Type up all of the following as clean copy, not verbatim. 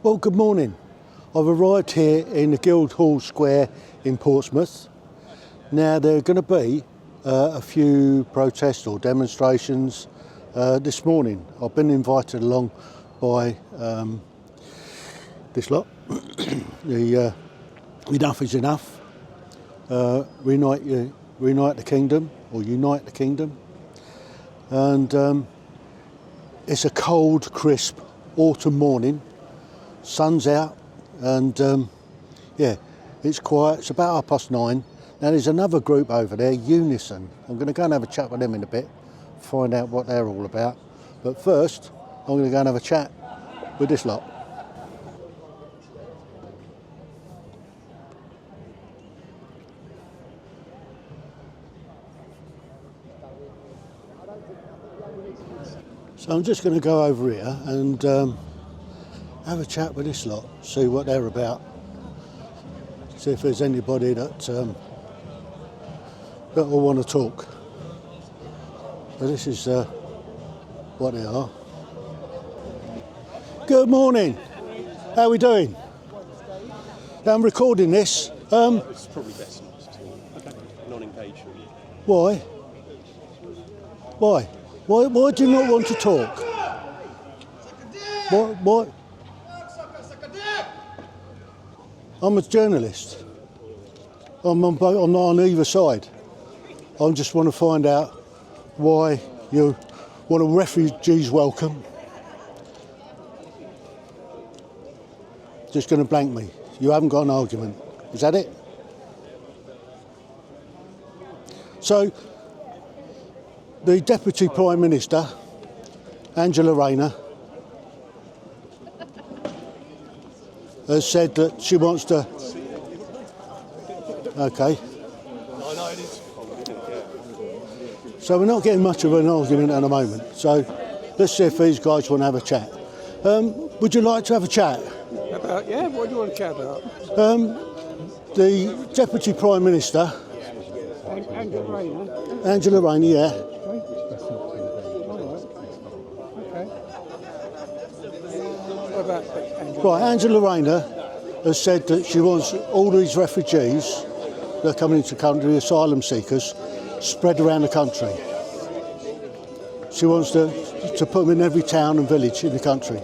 Well, good morning. I've arrived here in the Guildhall Square in Portsmouth. Now, there are going to be a few protests or demonstrations this morning. I've been invited along by this lot. The Enough is Enough. Reunite the Kingdom, or Unite the Kingdom. And it's a cold, crisp autumn morning. Sun's out, and yeah, it's quiet. It's about 9:30. Now there's another group over there, Unison. I'm going to go and have a chat with them in a bit, find out what they're all about. But first, I'm going to go and have a chat with this lot. So I'm just going to go over here and have a chat with this lot, see what they're about, see if there's anybody that will want to talk. So this is what they are. Good morning. How are we doing? I'm recording this. It's probably best not to. Non-engagement. Why? Why? Why do you not want to talk? What? I'm a journalist. I'm not on either side. I just want to find out why you want a Refuges Welcome. Just going to blank me. You haven't got an argument. Is that it? So, the Deputy Prime Minister, Angela Rayner, has said that she wants to... Okay. So we're not getting much of an argument at the moment. So let's see if these guys want to have a chat. Would you like to have a chat? About, yeah, what do you want to chat about? The Deputy Prime Minister... Angela Rayner. Angela Rayner, yeah. Right, Angela Rayner has said that she wants all these refugees that are coming into the country, asylum seekers, spread around the country. She wants to put them in every town and village in the country.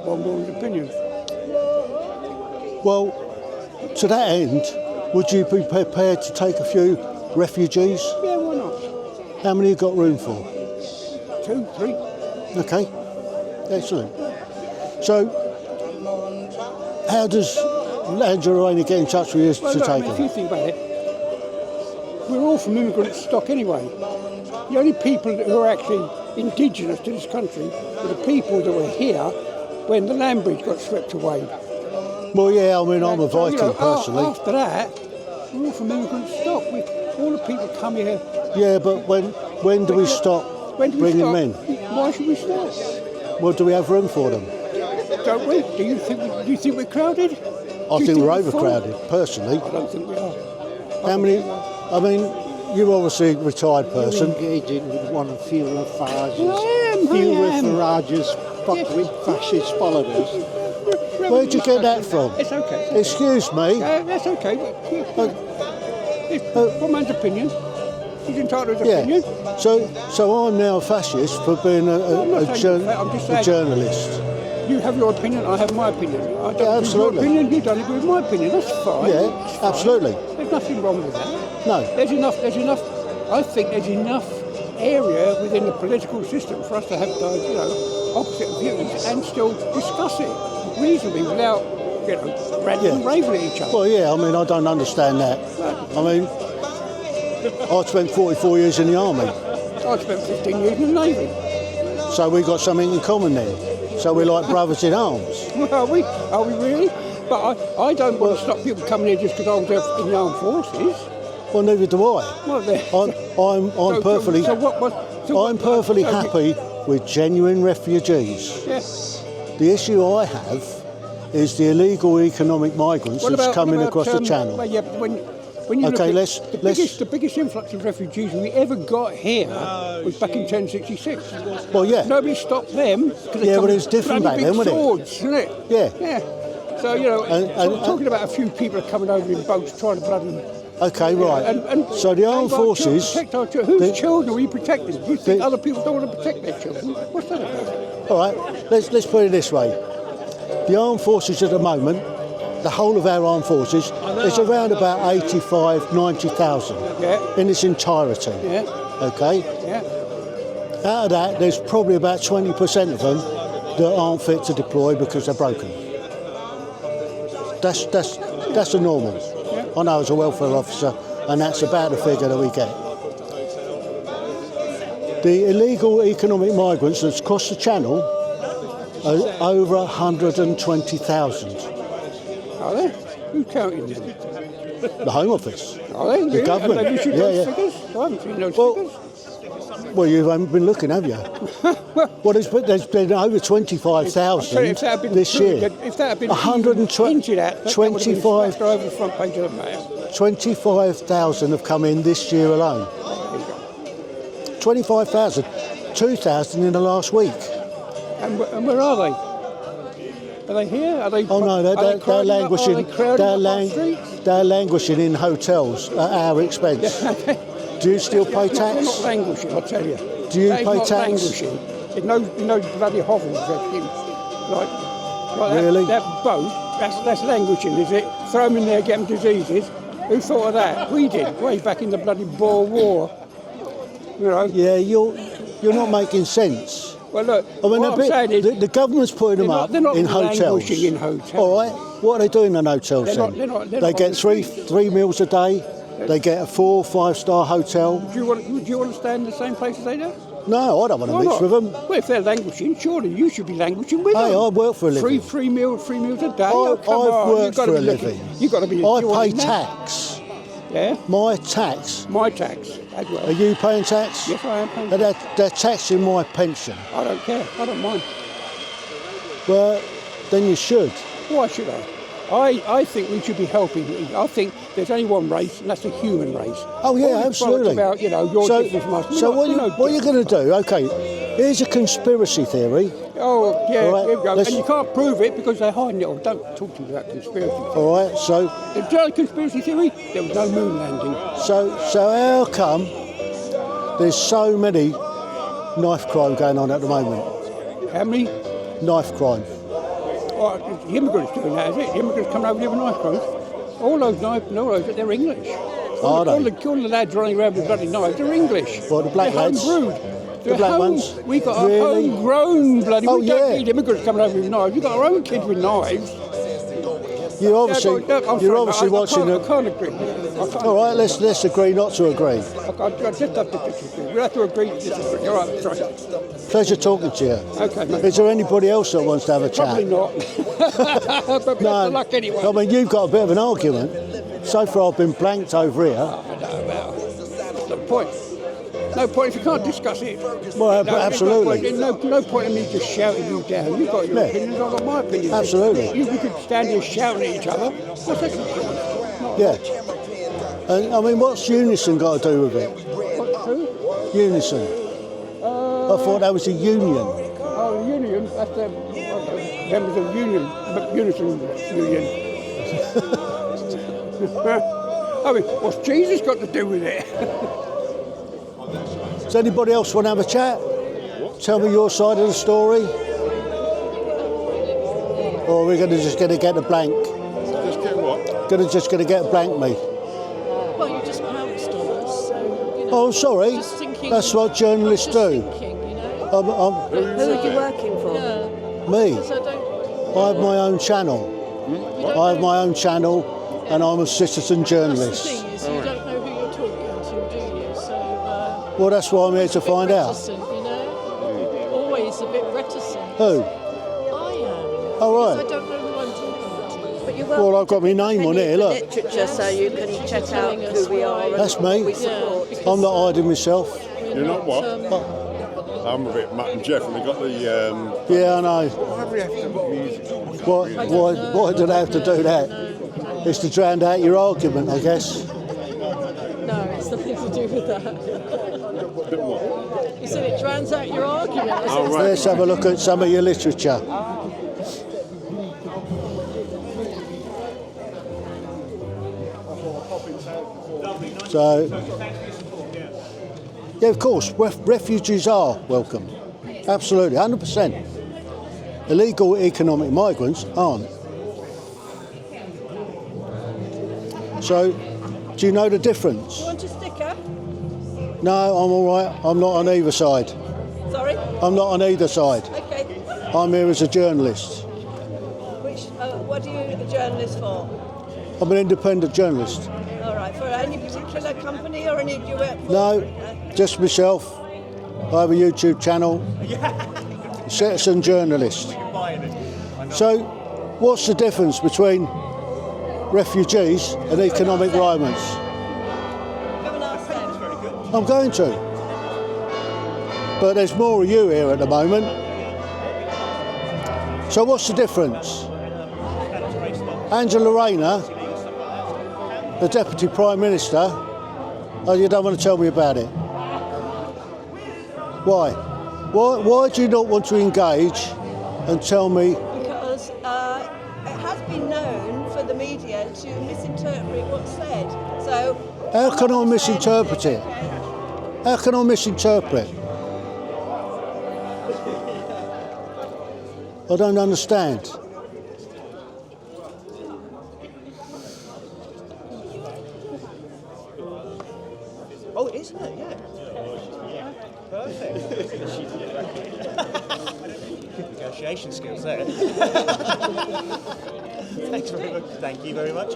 One woman's opinion. Well, to that end, would you be prepared to take a few refugees? Yeah, why not? How many you got room for? 2, 3. Okay, excellent. So, how does Angela Rayner get in touch with you to take If them? you think about it, we're all from immigrant stock anyway. The only people who are actually indigenous to this country were the people that were here when the land bridge got swept away. Well, yeah, I mean, I'm a Viking personally. After that, we're all from immigrant stock. All the people come here. Yeah, but when do we stop bringing men? Why should we stop? Well, do we have room for them? Don't we? Do you think we're crowded? I think we're overcrowded, personally. I don't think we are. How many? I mean, you're obviously a retired person. You're engaging with one of Farage's with fascist followers. Where'd you get that from? It's okay. Excuse me. That's okay. One man's opinion. He's entitled to his opinion. So I'm now a fascist for being a journalist. You have your opinion, I have my opinion. I don't agree with your absolutely. opinion, you don't agree with my opinion. That's fine. Yeah, That's fine. absolutely. There's nothing wrong with that. No. There's enough. I think there's enough area within the political system for us to have opposite views and still discuss it reasonably without ranting and raving at each other. Well, yeah, I mean, I don't understand that. I mean, I spent 44 years in the army. I spent 15 years in the Navy. So we got something in common then. So we're like brothers in arms. Well, are we? Are we really? But I don't want to stop people coming here just because I was in the armed forces. Well, neither do I. Well, I'm perfectly. I'm perfectly happy with genuine refugees. Yes. The issue I have is the illegal economic migrants that's coming across the channel. Well, yeah, when when you Okay, look at the biggest influx of refugees we ever got here was back in 1066. Well, yeah. Nobody stopped them. Yeah, but it was different back then, wasn't it? Swords, isn't it? Yeah. Yeah. So, talking about a few people coming over in boats trying to bloody... Okay, right. And so the armed forces... Protect our children. Whose children are we protecting? Do you think other people don't want to protect their children? What's that about? All right, let's put it this way. The armed forces at the moment, the whole of our armed forces, is around about 85, 90,000 in its entirety. Yeah. Okay? Yeah. Out of that, there's probably about 20% of them that aren't fit to deploy because they're broken. That's the normal. Yeah. I know as a welfare officer, and that's about the figure that we get. The illegal economic migrants that's crossed the channel are over 120,000. Are they? Who's counting them? The Home Office. Are they? The government. Have they issued those figures? I haven't seen those figures. Well, you haven't been looking, have you? Well, there's been over 25,000 this year. If that had been 120 that would have been flashed over the front page of the Mail. 25,000 have come in this year alone. 25,000. 2,000 in the last week. And where are they? Are they here? Are they? Oh no, they're languishing. They're languishing in hotels at our expense. Do you still pay tax? They're not languishing, I tell you. Do you pay not tax? Languishing. There's no bloody hovels like really? that boat. That's languishing, is it? Throw them in there, get them diseases. Who thought of that? We did, way back in the bloody Boer War. You know. Yeah, you're not making sense. Well, look. I mean, what I'm saying is, the government's putting them up they're not in hotels. languishing in hotels. All right. What are they doing in hotels then? They get three meals a day. They get a 4- or 5-star hotel. Do you want to stay in the same place as they do? No, I don't want to mix with them. Well, if they're languishing, surely you should be languishing with them. Hey, I work for a living. Three meals a day. I've worked for a living. You've got to be. I pay tax. Yeah. My tax. My tax as well. Are you paying tax? Yes, I am paying tax. They're taxing my pension. I don't care. I don't mind. Well, then you should. Why should I? I think we should be helping. I think there's only one race, and that's the human race. Oh yeah, absolutely. About, you're different from us. So what are you going to do? Okay, here's a conspiracy theory. Oh yeah, right, here we go. And you can't prove it because they're hiding it. Oh, don't talk to me about conspiracy theory. All right, so the conspiracy theory, there was no moon landing. So how come there's so many knife crime going on at the moment? How many? Knife crime. Oh, the immigrants doing that, is it? The immigrants coming over here with knife crimes. All those they're English. All the lads running around with bloody knives, they're English. What, the black lads? Homebrewed. The black ones? We got really? our homegrown bloody. Oh, we don't need immigrants coming over with knives. We got our own kids with knives. You're obviously watching it. I can't agree. All right, let's agree not to agree. I just have to disagree. We have to agree to disagree. All right, sorry. Pleasure talking to you. Okay, mate. Is there anybody else that wants to have a chat? Probably not. But best of luck anyway. I mean, you've got a bit of an argument. So far, I've been blanked over here. No point. No point if you can't discuss it. Well, absolutely. No point in me just shouting you down. You've got your opinions, I've got my opinions. Absolutely. We could stand here shouting at each other. What's that going to do? Yeah. And I mean, what's unison got to do with it? Who? Unison. I thought that was a union. Oh, the union. That's the members of the union. Unison union. I mean, what's Jesus got to do with it? Does anybody else want to have a chat? Tell me your side of the story. Or are we just going to get a blank? Just get what? Just going to get a blank me. Well, you just pounced on us, so, you know. Oh, sorry. Just thinking, that's what journalists do. Thinking, you know. Who are you working for? Yeah. Me. Because I have my own channel. I have my own channel, and I'm a citizen journalist. That's the thing is, you don't know who you're talking to, do you? So. Well, that's why I'm here to find out. You know? Always a bit reticent. Who? I am. Oh, right. I don't know who I'm talking to. But you're well, I've got my name on here, look. Literature, so you can check out who we are. That's me. I'm not hiding myself. You're not what? I'm a bit Matt and Jeff, and they got the. Yeah, I know. Why do we have to put music on? Why do they have to do that? It's to drown out your argument, I guess. with that. You said it drowns out your argument. Oh, right. Let's have a look at some of your literature. So, yeah, of course, refugees are welcome. Absolutely, 100%. Illegal economic migrants aren't. So, do you know the difference? You want a sticker? No, I'm all right. I'm not on either side. Sorry? I'm not on either side. Okay. I'm here as a journalist. What are you a journalist for? I'm an independent journalist. All right. For any particular company or any do you work for? No, just myself. I have a YouTube channel. Citizen journalist. So, what's the difference between refugees and economic migrants? Come and ask them. I'm going to. But there's more of you here at the moment. So what's the difference? Angela Rayner, the Deputy Prime Minister, oh, you don't want to tell me about it? Why? Why do you not want to engage and tell me? Because it has been known for the media to misinterpret what's said. So How can I misinterpret it? How can I misinterpret? I don't understand. Oh, isn't it? Yeah. Perfect. Good negotiation skills there. Thanks very much. Thank you very much.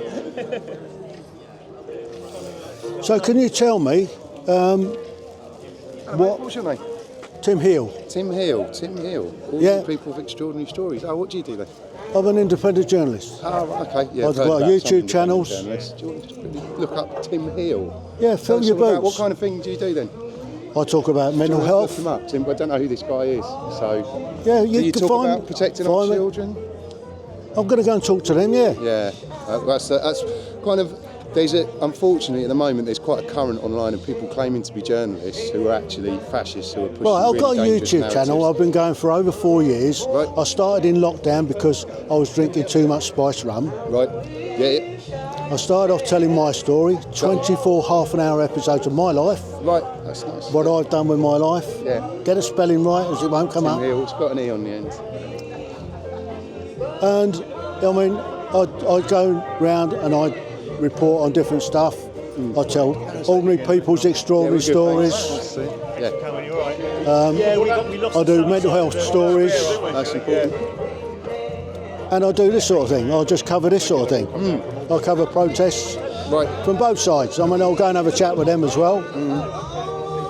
So can you tell me What's your name? Tim Heale? Tim Heale. Tim Heale. All Yeah. you people with extraordinary stories. Oh, what do you do then? I'm an independent journalist. Oh, okay. Yeah, I've got YouTube channels. Do you want to just quickly look up Tim Heale? Yeah, fill your What boots. kind of thing do you do then? I talk about mental Look health. him up, Tim. I don't know who this guy is. So, Yeah, do you can talk find about protecting our find me. children? I'm going to go and talk to them. Yeah. Yeah, that's kind of. Unfortunately, at the moment, there's quite a current online of people claiming to be journalists who are actually fascists who are pushing Right, I've really got a dangerous YouTube channel. narratives. I've been going for over 4 years. Right. I started in lockdown because I was drinking too much spice rum. Right. Yeah. I started off telling my story, 24 half-an-hour episodes of my life, Right. That's nice. what I've done with my life. Yeah. Get the spelling right, as it won't come Tim up. Heale, it's got an E on the end. And I mean, I'd go round and I'd report on different stuff. I tell ordinary people's extraordinary stories. Yeah. I do mental health stories, That's important. and I do this sort of thing. I'll just cover this sort of thing. I cover protests Right. from both sides. I mean, I'll go and have a chat with them as well.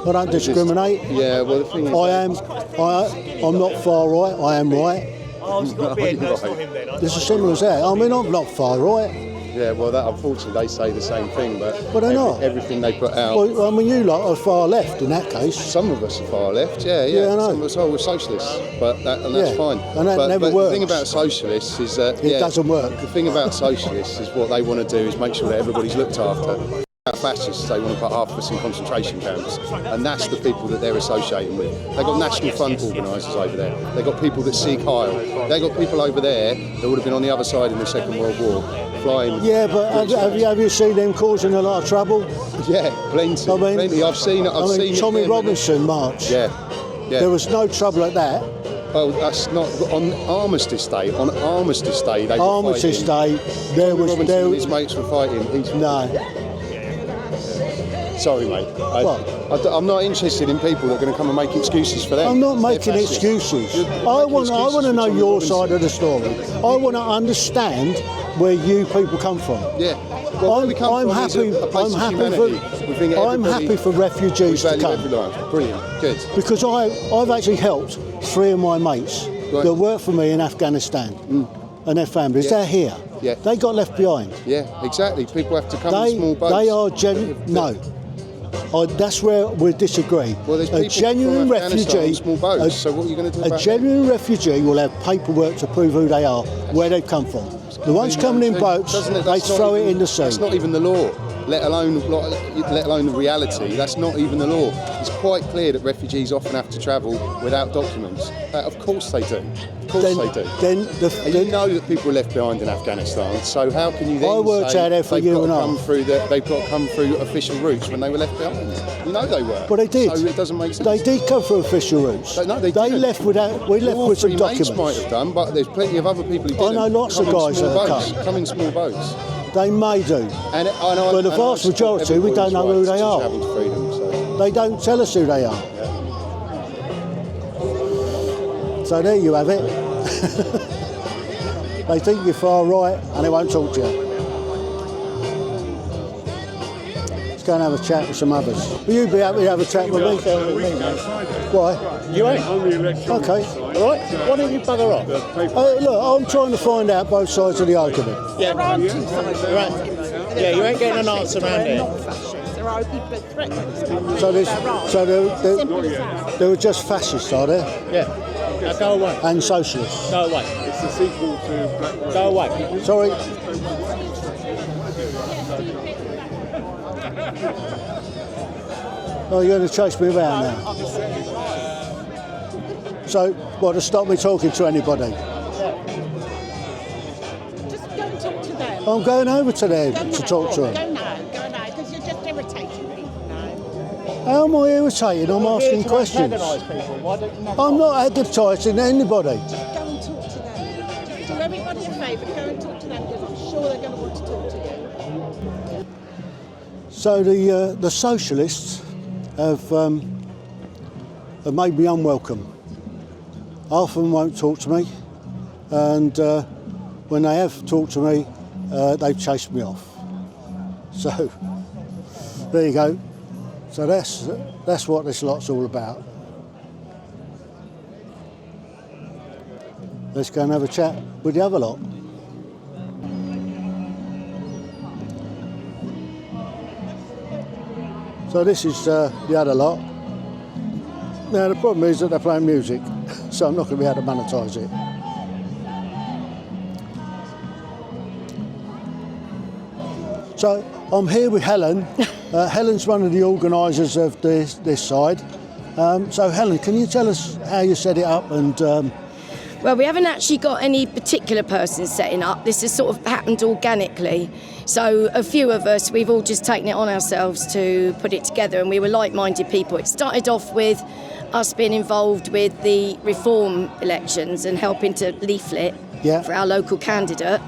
I don't discriminate. Yeah, well, the thing is... I'm not far right. I am right. Oh, it's got to be a nurse for him then. It's as simple as that. I mean, I'm not far right. Yeah, well, that unfortunately they say the same thing, but they're not. everything they put out... Well, I mean, you lot are far left in that case. Some of us are far left, yeah. Yeah, I know. Some of us are socialists, and that's Yeah, fine. and that never but works. the thing about socialists is that It doesn't work. The thing about socialists is what they want to do is make sure that everybody's looked after. Fascists, they want to put half of us in concentration camps, and that's the people that they're associating with. They've got National Front organisers over there. They've got people that seek Heale. They've got people over there that would have been on the other side in the Second World War, flying. Yeah, but have you seen them causing a lot of trouble? Yeah, plenty. I mean, plenty. I've seen it. Tommy Robinson March. Yeah. There was no trouble at that. Well, that's not on Armistice Day. On Armistice Day, they were Armistice fighting. Day, there Tommy was Robinson there. and his mates were fighting. No. Sorry, mate. I'm not interested in people that are going to come and make excuses for them. I'm not They're making fascists. excuses. You're I making want excuses to for know Tommy your Robinson. side of the story. I want to understand where you people come from. Yeah. Well, where we come I'm from is happy. a place of humanity. We think I'm happy for refugees we to value come every life. Brilliant. Good. because I've actually helped 3 of my mates that work for me in Afghanistan and their families. Yeah. They're here. Yeah. They got left behind. Yeah, exactly. People have to come in small boats. They are no. That's where we disagree. Well, there's A people genuine from Afghanistan refugee, on small boats, so what are you going to do a about genuine refugee will have paperwork to prove who they are, where they've come from. The ones coming in boats, they throw it in the sea. That's not even the law. let alone the reality. That's not even the law. It's quite clear that refugees often have to travel without documents. Of course they do. Of course they do. And you know that people were left behind in Afghanistan, so how can you then I worked say out there for they've got you to and come I. through they've got to come through official routes when they were left behind? You know they were. Well, they did. So it doesn't make sense. They did come through official routes. No, they They didn't. left without. We left Your with some three mates documents. might have done, but there's plenty of other people who didn't. I know lots of Come in guys small that have boats. come. Come in small boats. They may do, but the vast majority we don't know who they are. Freedom, so. They don't tell us who they are. So there you have it. They think you're far right and they won't talk to you. Let's go and have a chat with some others. Will you be happy to have a chat with me? Why? You ain't on the election. Okay. All right. Why don't you bugger off? Look, I'm trying to find out both sides of the argument. Yeah. Right. Yeah, you ain't getting an answer around here. So there were just fascists, are there? Yeah. Now go away. And socialists. Go away. It's the sequel to Black. Go away. Sorry. Oh, you're going to chase me around now? So, what, to stop me talking to anybody? Just go and talk to them. I'm going over to there to talk to them. Go now, because you're just irritating people now. How am I irritated? I'm asking questions. I'm not advertising anybody. Just go and talk to them. Just do everybody a favour, go and talk to them, because I'm sure they're going to want to talk to you. So the socialists have made me unwelcome. Half of them won't talk to me, and when they have talked to me, they've chased me off. So there you go. So that's what this lot's all about. Let's go and have a chat with the other lot. So this is the other lot. Now the problem is that they're playing music, so I'm not going to be able to monetise it. So I'm here with Helen. Helen's one of the organisers of this side. So Helen, can you tell us how you set it up and... Well, we haven't actually got any particular person setting up. This has sort of happened organically. So a few of us, we've all just taken it on ourselves to put it together, and we were like-minded people. It started off with us being involved with the reform elections and helping to leaflet for our local candidate.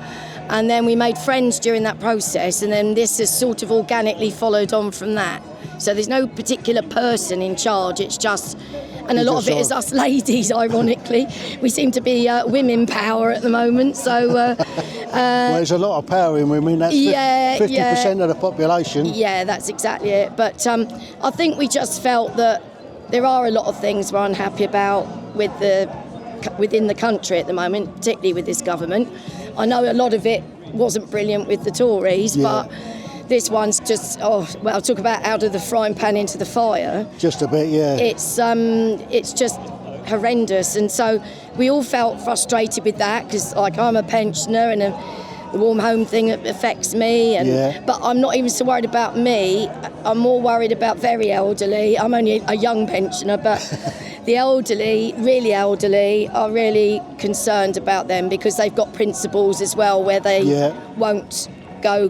And then we made friends during that process, and then this has sort of organically followed on from that. So there's no particular person in charge, it's just... And a lot of it is us ladies, ironically. We seem to be women power at the moment, so... well, there's a lot of power in women, that's 50% of the population. Yeah, that's exactly it. But I think we just felt that there are a lot of things we're unhappy about within the country at the moment, particularly with this government. I know a lot of it wasn't brilliant with the Tories, but... This one's just, talk about out of the frying pan into the fire. Just a bit, yeah. It's just horrendous, and so we all felt frustrated with that because, like, I'm a pensioner and the warm home thing affects me, but I'm not even so worried about me. I'm more worried about very elderly. I'm only a young pensioner, but the elderly, really elderly, are really concerned about them because they've got principles as well where they won't go,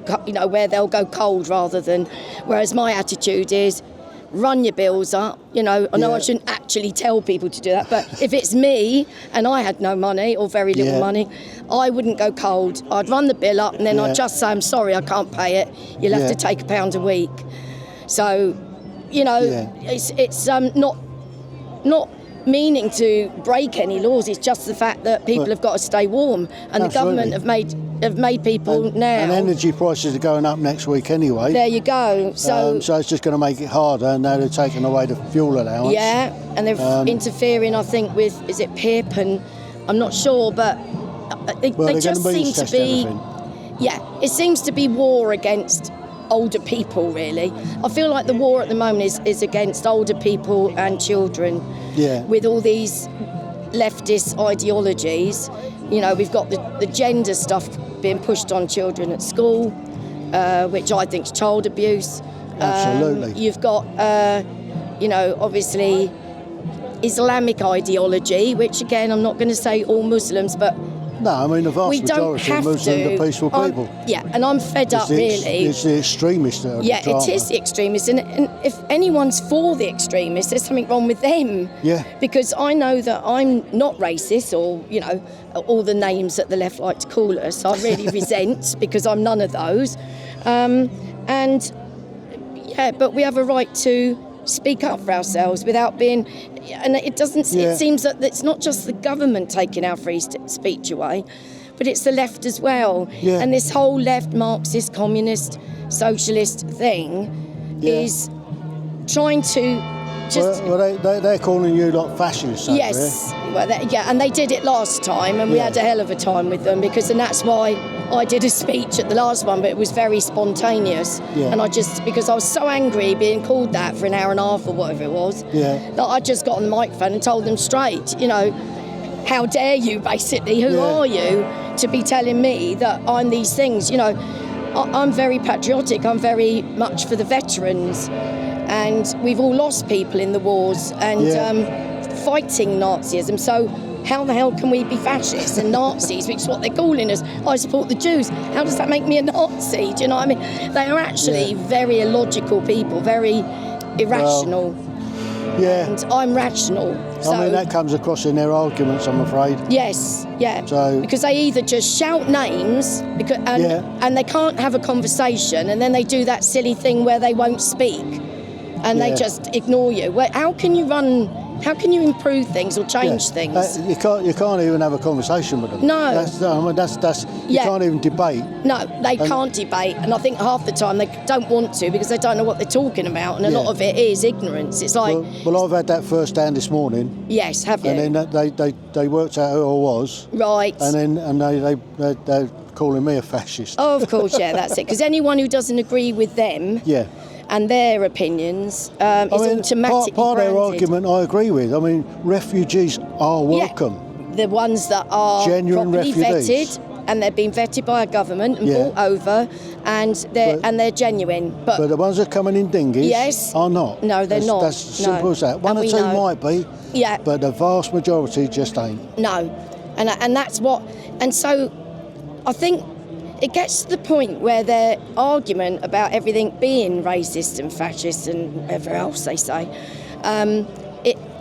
where they'll go cold rather than, whereas my attitude is run your bills up, I know I shouldn't actually tell people to do that, but if it's me and I had no money or very little money, I wouldn't go cold. I'd run the bill up and then I'd just say, I'm sorry, I can't pay it, you'll have to take £1 a week. So, it's not meaning to break any laws, it's just the fact that people have got to stay warm, and the government have made people now. And energy prices are going up next week anyway. There you go. So it's just going to make it harder, and now they're taking away the fuel allowance. Yeah, and they're interfering, I think, with, is it PIP, and I'm not sure, but they just seem to be... Yeah, it seems to be war against older people, really. I feel like the war at the moment is against older people and children. Yeah. With all these leftist ideologies, we've got the gender stuff being pushed on children at school. which I think is child abuse. Absolutely. You've got, obviously Islamic ideology, which again, I'm not going to say all Muslims, but no, I mean the vast we don't majority of have Muslims to. are peaceful people. And I'm fed up really. It's the extremists that are the drama. It is the extremists, and if anyone's for the extremists, there's something wrong with them. Yeah. Because I know that I'm not racist, or all the names that the left like to call us. I really resent because I'm none of those, but we have a right to speak up for ourselves without being. And it doesn't. Yeah. It seems that it's not just the government taking our free speech away, but it's the left as well. Yeah. And this whole left Marxist, communist, socialist thing is trying to just. Well, they're calling you like fascists. Yes. Well, and they did it last time, and we had a hell of a time with them and that's why I did a speech at the last one, but it was very spontaneous. Yeah. And because I was so angry being called that for an hour and a half or whatever it was, that I just got on the microphone and told them straight, how dare you, basically, who are you to be telling me that I'm these things, I'm very patriotic, I'm very much for the veterans, and we've all lost people in the wars and fighting Nazism, so how the hell can we be fascists and Nazis, which is what they're calling us? I support the Jews. How does that make me a Nazi? Do you know what I mean? They are actually very illogical people, very irrational. And I'm rational. So, I mean, that comes across in their arguments, I'm afraid. Yes, So, because they either just shout names and they can't have a conversation, and then they do that silly thing where they won't speak and they just ignore you. How can you improve things or change things? You can't even have a conversation with them. No. You can't even debate. No, they can't debate, and I think half the time they don't want to because they don't know what they're talking about, and a lot of it is ignorance. It's like... Well, I've had that first hand this morning. Yes, have you? And then they worked out who I was. Right. And they're calling me a fascist. Oh, of course, that's it. Because anyone who doesn't agree with them... and their opinions is automatically part of their branded. argument I agree with. I mean, refugees are welcome. The ones that are genuine properly refugees. vetted, and they've been vetted by a government and brought over, and they're genuine. But the ones that are coming in dinghies are not. No, they're not. That's as simple as that. One or two might be, but the vast majority just ain't. No, and that's what. And so, I think it gets to the point where their argument about everything being racist and fascist and whatever else they say,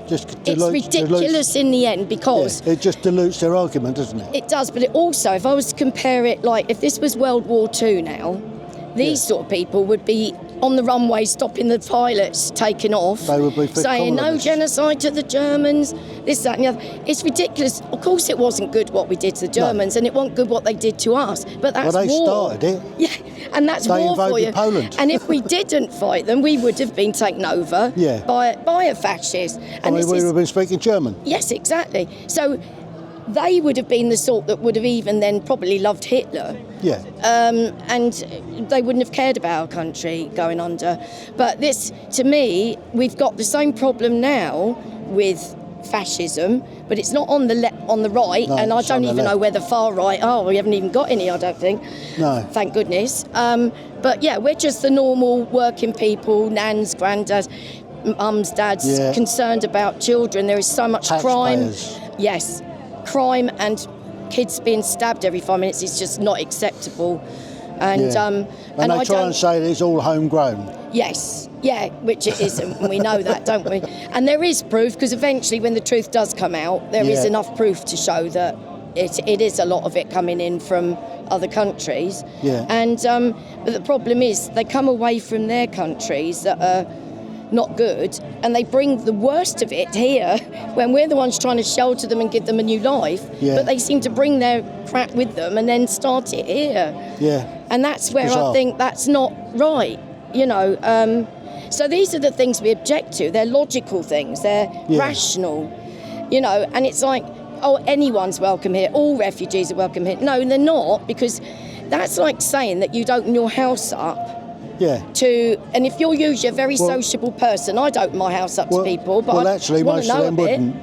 it's ridiculous in the end because... it just dilutes their argument, doesn't it? It does, but it also, if I was to compare it, like if this was World War II now, these sort of people would be on the runway stopping the pilots taking off, they would be saying no genocide to the Germans, this, that and the other. It's ridiculous. Of course it wasn't good what we did to the Germans, and it wasn't good what they did to us, but that's they war. Started it. Yeah, and that's they war for you. Poland. And if we didn't fight them, we would have been taken over by a fascist. And we would have been speaking German. Yes, exactly. So they would have been the sort that would have even then probably loved Hitler. Yeah. And they wouldn't have cared about our country going under. But this, to me, we've got the same problem now with fascism, but it's not on the right, and I don't even know where the far right are. We haven't even got any, I don't think. No. Thank goodness. But yeah, we're just the normal working people, nans, granddads, mums, dads, concerned about children. There is so much crime. Yes. Crime and kids being stabbed every 5 minutes is just not acceptable. And and they try and say that it's all homegrown. Yes, which it isn't, and we know that, don't we? And there is proof, because eventually when the truth does come out, there is enough proof to show that it is a lot of it coming in from other countries. Yeah. And but the problem is they come away from their countries that are not good, and they bring the worst of it here when we're the ones trying to shelter them and give them a new life, but they seem to bring their crap with them and then start it here. And that's where I think that's not right, so these are the things we object to. They're logical things, they're rational, and it's like, anyone's welcome here, all refugees are welcome here. No, they're not, because that's like saying that you'd open your house up and if you're usually a very sociable person, I'd open my house up to people, but actually, most of them wouldn't.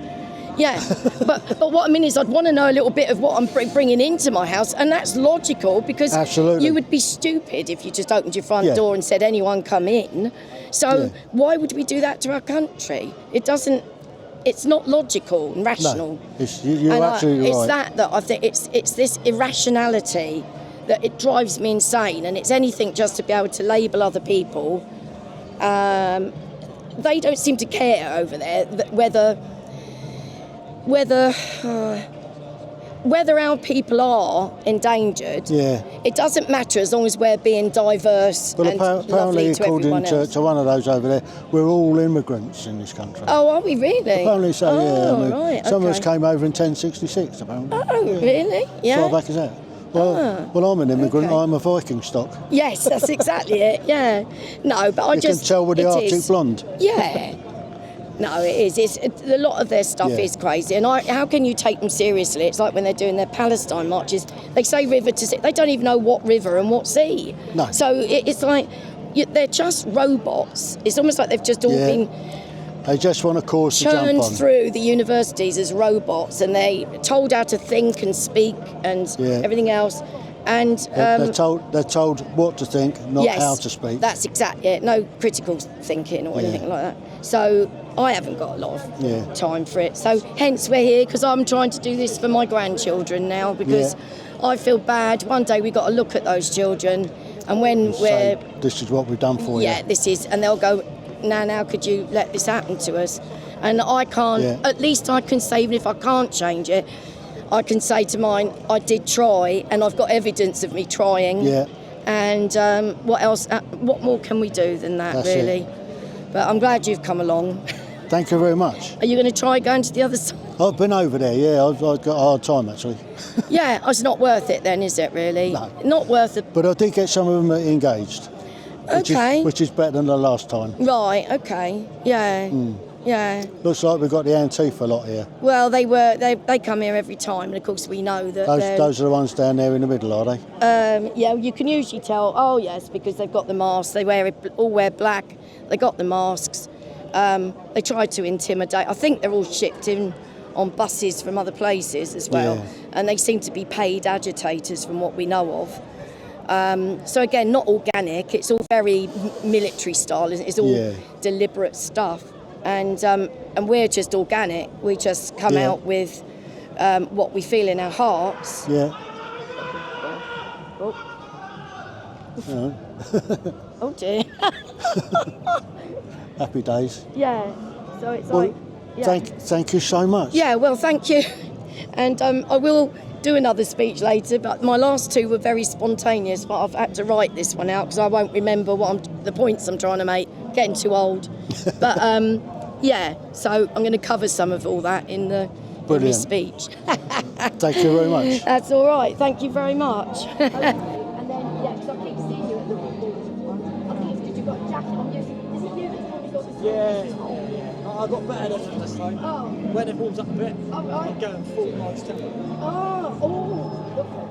Yeah, but what I mean is I'd want to know a little bit of what I'm bringing into my house, and that's logical because Absolutely. you would be stupid if you just opened your front Yeah. door and said anyone come in. So Yeah. why would we do that to our country? It's not logical and rational. No, you're And absolutely it's right. that I think it's this irrationality that it drives me insane, and it's anything just to be able to label other people. They don't seem to care over there whether our people are endangered. Yeah. It doesn't matter as long as we're being diverse Well, and apparently, lovely to according everyone else. to one of those over there, we're all immigrants in this country. Oh, are we really? Apparently so, yeah. Oh, I mean, right, some of us okay. came over in 1066, apparently. Oh, really? Yeah. As far back as that. Well, I'm an immigrant. okay. I'm a Viking stock. Yes, that's exactly it. Yeah. No, but I You just can tell with the it Arctic is. blonde. Yeah. No, it is. A lot of their stuff Yeah. is crazy, and how can you take them seriously? It's like when they're doing their Palestine marches. They say river to sea. They don't even know what river and what sea. No. So it's like they're just robots. It's almost like they've just all Yeah. been They just want a course to jump churned on. through the universities as robots, and they told how to think and speak and Yeah. everything else. And They're told what to think, not yes, how to speak. That's exactly it. No critical thinking or anything like that. So I haven't got a lot of time for it. So hence we're here, because I'm trying to do this for my grandchildren now, because I feel bad. One day we've got to look at those children, and when we're... So this is what we've done for Yeah, you. this is... And they'll go, Nan, how could you let this happen to us? And I can't... Yeah. At least I can say, even if I can't change it, I can say to mine, I did try, and I've got evidence of me trying. Yeah. And what else? What more can we do than that, That's really? it. But I'm glad you've come along. Thank you very much. Are you going to try going to the other side? I've been over there, yeah. I've got a hard time, actually. Yeah, it's not worth it then, is it, really? No. Not worth it. But I did get some of them engaged. Okay. Which is better than the last time. Right, okay. Yeah. Yeah. Looks like we've got the Antifa lot here. Well, they come here every time, and of course we know that Those are the ones down there in the middle, are they? yeah, you can usually tell. Oh yes, because they've got the masks. They all wear black. They got the masks. They try to intimidate. I think they're all shipped in on buses from other places as well, and they seem to be paid agitators from what we know of. So again, not organic. It's all very military style. It's all deliberate stuff, and we're just organic. We just come out with what we feel in our hearts. Yeah. Oh, oh dear. Happy days. Yeah. So it's Well, like. Yeah. Thank you so much. Yeah. Well, thank you, and I will do another speech later. But my last two were very spontaneous. But I've had to write this one out because I won't remember the points I'm trying to make. Getting too old. But yeah. So I'm going to cover some of all that in my speech. Thank you very much. That's all right. Thank you very much. And then, yeah, because I keep seeing you at the one. I think it's because you've got a jacket on. Is it you that's probably got the I got better than this time. Oh. When it warms up a bit, Oh, right. I'm going full nice tempo. Oh, look at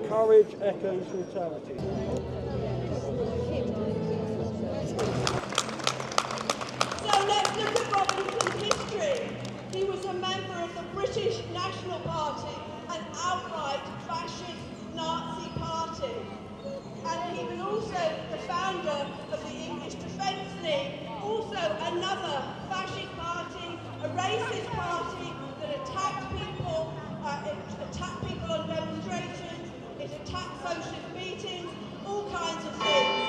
that. Courage echoes brutality. So let's look at Robinson's history. He was a member of the British National Party, an outright fascist Nazi party. And he was also the founder of the English Defence League, also another fascist party, a racist party that attacked people on demonstrations, it attacked socialist meetings, all kinds of things.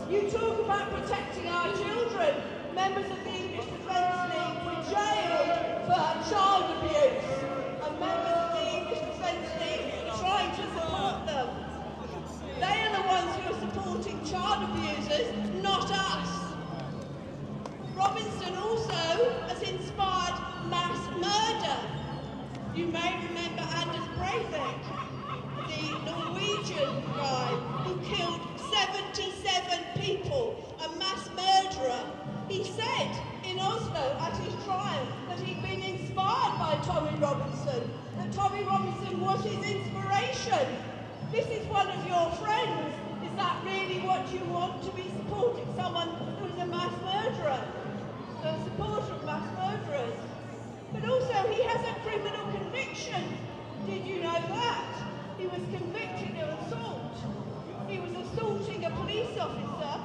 You talk about protecting our children. Members of the English Defence League were jailed for child abuse. And members of the English Defence League trying to support them. They are the ones who are supporting child abusers, not us. Robinson also has inspired mass murder. You may remember Anders Breivik, the Norwegian guy who killed 77 people, a mass murderer. He said in Oslo at his trial that he'd been inspired by Tommy Robinson, that Tommy Robinson was his inspiration. This is one of your friends. Is that really what you want supporting someone who is a mass murderer, a supporter of mass murderers. But also he has a criminal conviction. Did you know that? He was convicted of assault. He was assaulting a police officer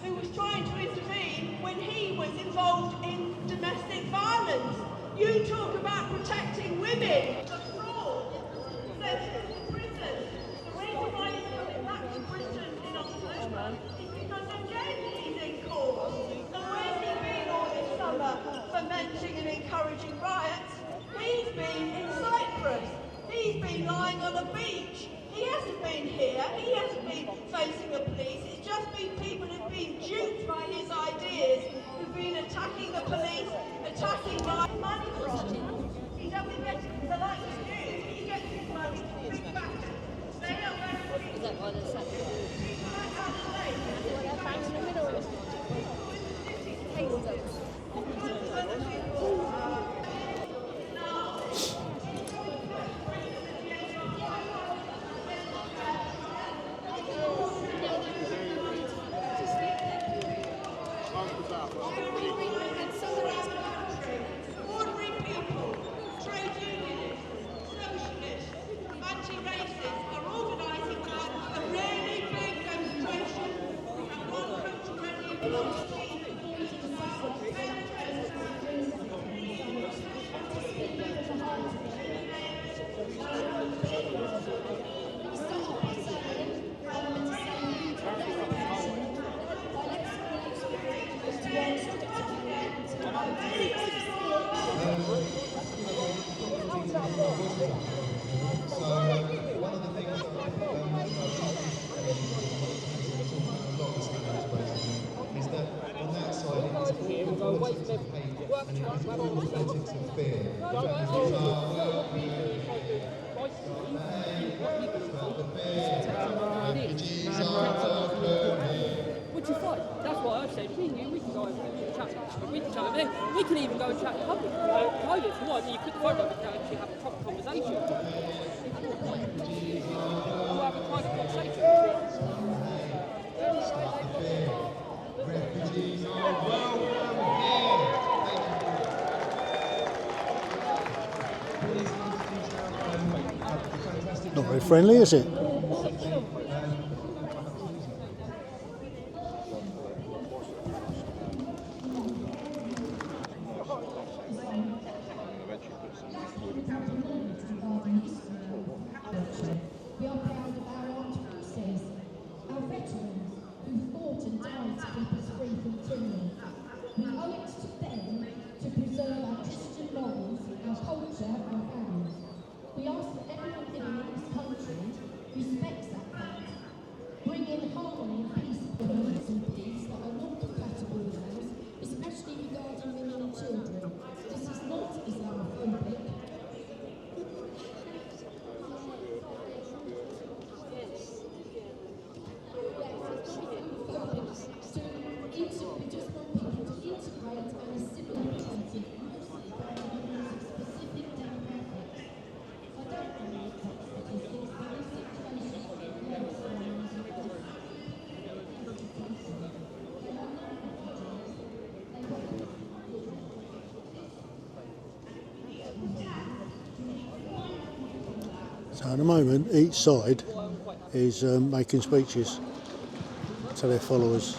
who was trying to intervene when he was involved in domestic violence. You talk about protecting women. The fraud sent him to prison. The reason why he's coming back to Britain in October is because of he's in court. And where's he been all this summer, fomenting and encouraging riots? He's been in Cyprus. He's been lying on a beach. He hasn't been here. He hasn't been facing the police. It's just been people who've been duped by his ideas, who've been attacking the police, attacking my money from. He doesn't get the likes of you. He gets his money from big backers. They are very big. Is that why they're such people like us, bang in the middle. Ordinary people, trade unionists, socialists, anti-racists are organising a really big demonstration. We have one coach already. Which is fine. That's what I said. Me and you, we can go over and chat. We can chat over there. We can even go and chat in public, private if you want. You put the phone up and actually have a proper conversation. We'll have a private conversation. Refugees are welcome here. Not very friendly, is it? We are proud of our armed forces, our veterans who fought and died to keep us free from tyranny. We owe it to them to preserve our Christian morals, our culture, our values. We ask that everyone living in this country respects that fact. Bring in harmony and peace and peace that are not compatible with ours, especially regarding women and children. This is not Islamophobic. So at the moment, each side is making speeches to their followers.